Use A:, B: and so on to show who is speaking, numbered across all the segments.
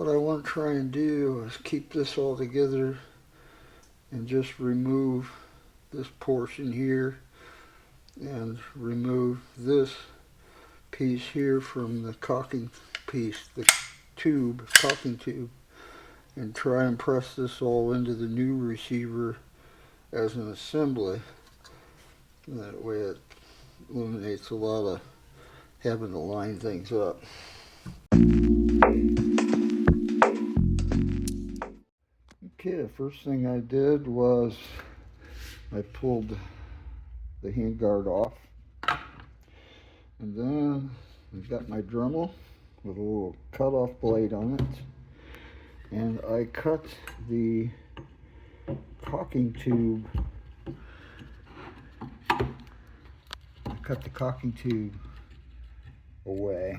A: what I want to try and do is keep this all together and just remove this portion here and remove this piece here from the cocking piece, the cocking tube, and try and press this all into the new receiver as an assembly. That way it eliminates a lot of having to line things up. Okay, the first thing I did was I pulled the handguard off, and then I got my Dremel with a little cut-off blade on it, and I cut the cocking tube. Away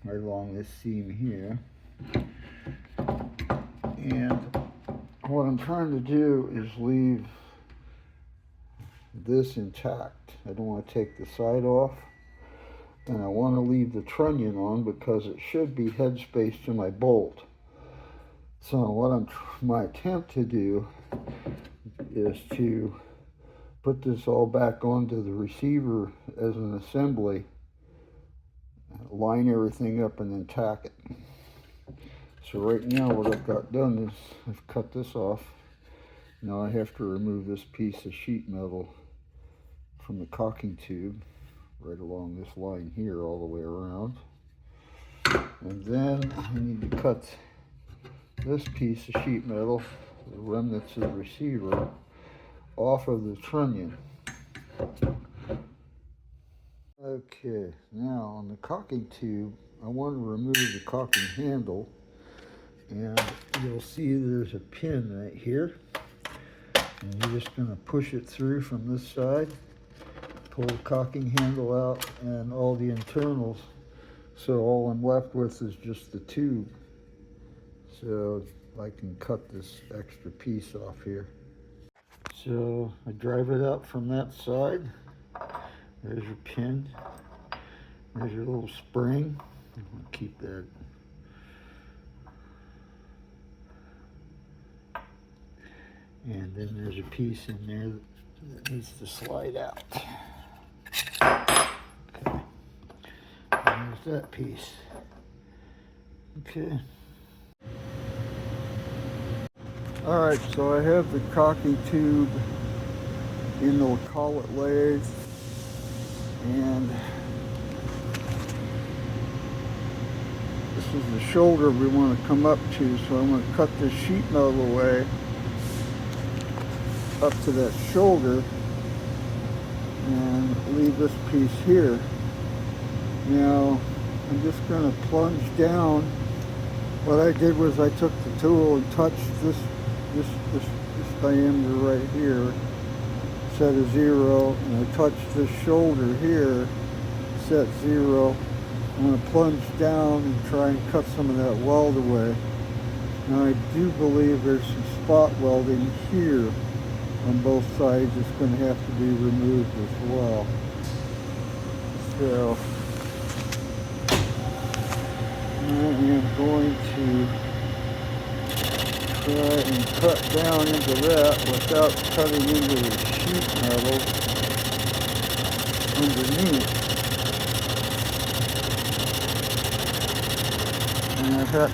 A: right along this seam here, and what I'm trying to do is leave this intact. I don't want to take the side off, and I want to leave the trunnion on because it should be headspace to my bolt. So what my attempt to do is to put this all back onto the receiver as an assembly, line everything up, and then tack it. So right now what I've got done is I've cut this off. Now I have to remove this piece of sheet metal from the cocking tube right along this line here all the way around. And then I need to cut this piece of sheet metal, the remnants of the receiver, off of the trunnion. Okay, now on the cocking tube, I want to remove the cocking handle, and you'll see there's a pin right here, and you're just going to push it through from this side, pull the cocking handle out and all the internals, so all I'm left with is just the tube. So I can cut this extra piece off here. So I drive it out from that side. There's your pin. There's your little spring. I'll keep that. And then there's a piece in there that needs to slide out. Okay. And there's that piece. Okay. Alright, so I have the cocking tube in the collet lathe, and this is the shoulder we want to come up to, so I'm going to cut this sheet metal away up to that shoulder and leave this piece here. Now I'm just going to plunge down. What I did was I took the tool and touched this diameter right here, set a 0, and I touched this shoulder here, set 0. I'm going to plunge down and try and cut some of that weld away. Now I do believe there's some spot welding here on both sides. It's going to have to be removed as well. So I am going to try and cut down into that without cutting into the sheet metal underneath. And I've got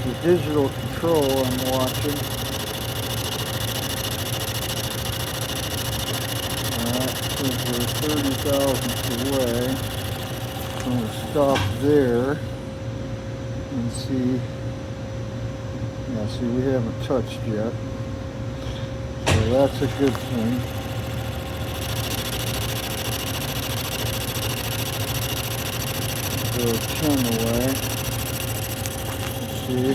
A: the digital control I'm watching. Alright, since we're 30 thousandths away, I'm going to stop there and see. Yeah, see, we haven't touched yet, so that's a good thing. Throw the pin away. Let's see.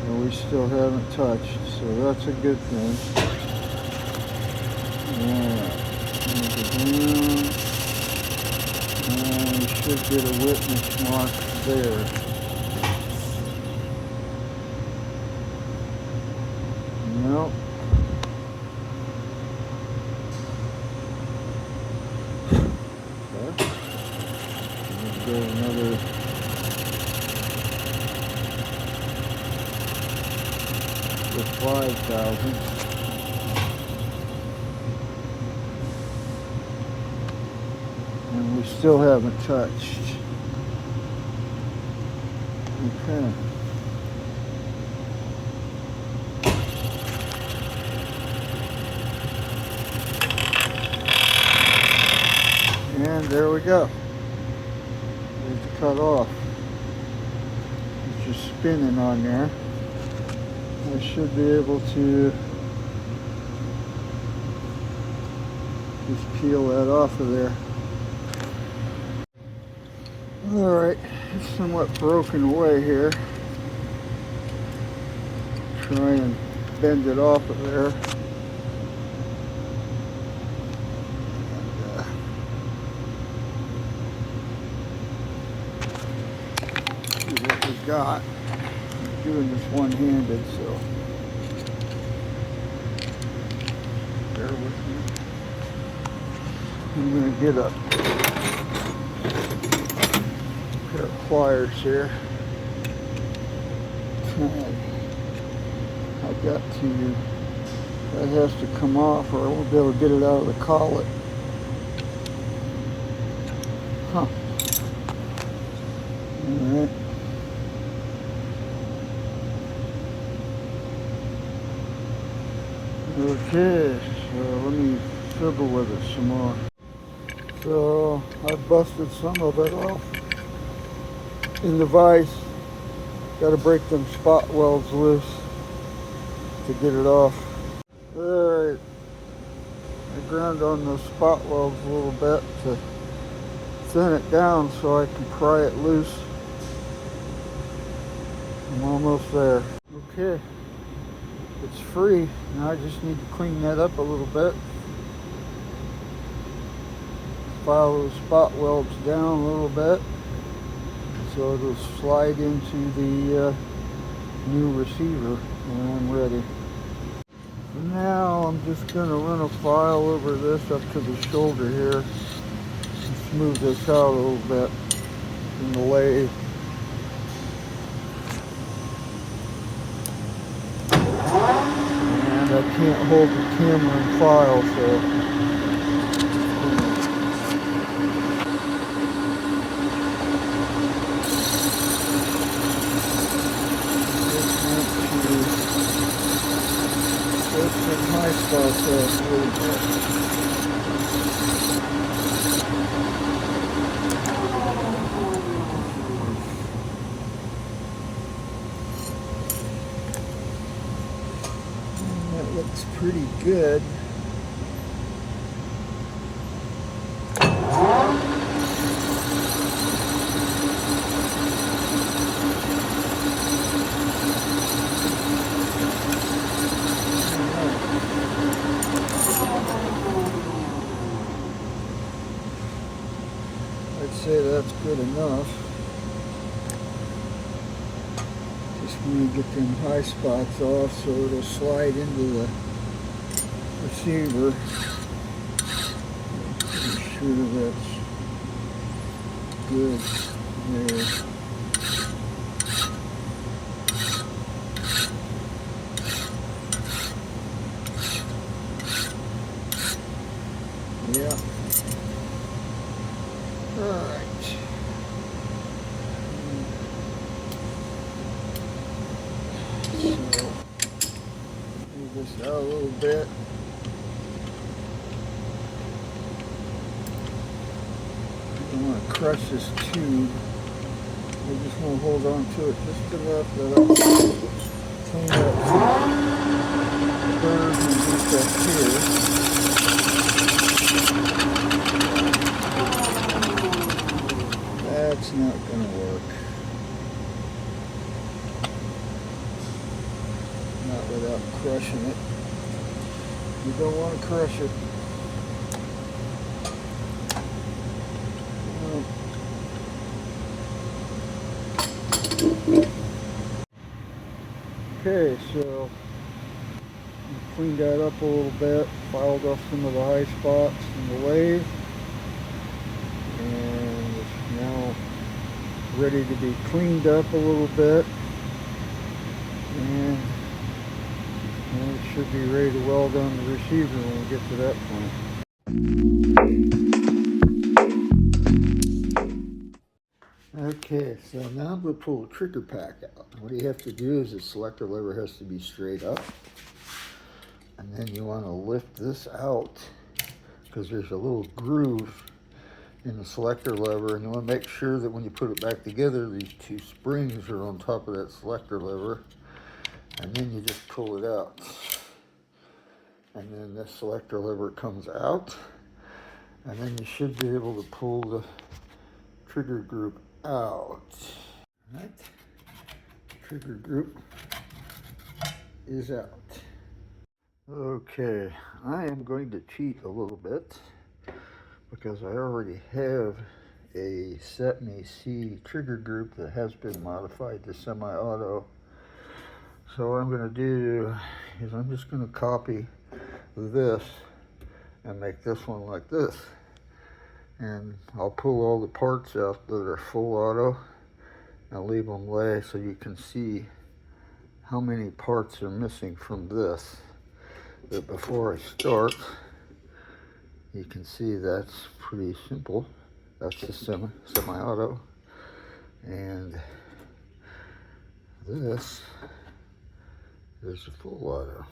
A: No, we still haven't touched, so that's a good thing. Alright, and we should get a witness mark there. Nope. Okay. Let's go another for 5,000. And we still haven't touched. Okay. And there we go. It's cut off. It's just spinning on there. I should be able to just peel that off of there. Alright, it's somewhat broken away here. Try and bend it off of there. See what we got. I'm doing this one-handed, so bear with me. I'm going to get a pair of pliers here. I've got to, that has to come off or I won't be able to get it out of the collet. Huh. Alright. Okay, so let me fiddle with it some more. So I busted some of it off in the vise. Got to break them spot welds loose to get it off. Alright, I ground on those spot welds a little bit to thin it down so I can pry it loose. I'm almost there. Okay, it's free. Now I just need to clean that up a little bit. File those spot welds down a little bit so it'll slide into the new receiver when I'm ready. For now, I'm just going to run a file over this up to the shoulder here and smooth this out a little bit in the lathe. And I can't hold the camera and file, so my spots off a little bit. And that looks pretty good. I'd say that's good enough. Just want to get them high spots off so it'll slide into the receiver. Pretty sure that's good there. Yeah. Alright. So, move this out a little bit. I don't want to crush this tube. I just want to hold on to it just enough that I'll clean up the burrs and stuff here. That's not going to work. Not without crushing it. You don't want to crush it. Okay, so I cleaned that up a little bit, filed off some of the high spots in the lathe, and it's now ready to be cleaned up a little bit and And it should be ready to weld on the receiver when we get to that point. Okay, so now I'm going to pull the trigger pack out. What you have to do is the selector lever has to be straight up. And then you want to lift this out because there's a little groove in the selector lever, and you want to make sure that when you put it back together, these two springs are on top of that selector lever, and then you just pull it out. And then this selector lever comes out, and then you should be able to pull the trigger group out. Right? Trigger group is out. Okay, I am going to cheat a little bit because I already have a Cetme C trigger group that has been modified to semi-auto. So what I'm going to do is I'm just going to copy this and make this one like this. And I'll pull all the parts out that are full auto and leave them lay so you can see how many parts are missing from this. But before I start, you can see that's pretty simple. That's the semi-auto. And this is the full auto.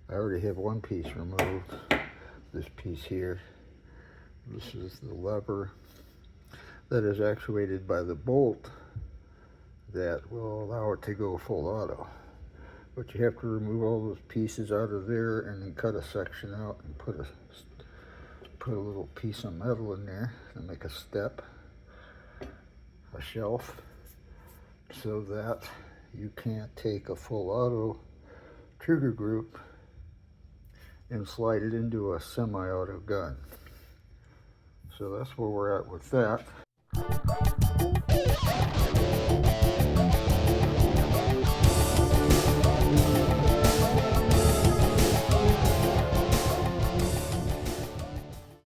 A: I already have one piece removed. This piece here. This is the lever that is actuated by the bolt that will allow it to go full auto. But you have to remove all those pieces out of there and then cut a section out and put a little piece of metal in there and make a step, a shelf, so that you can't take a full auto trigger group and slide it into a semi-auto gun. So that's where we're at with that.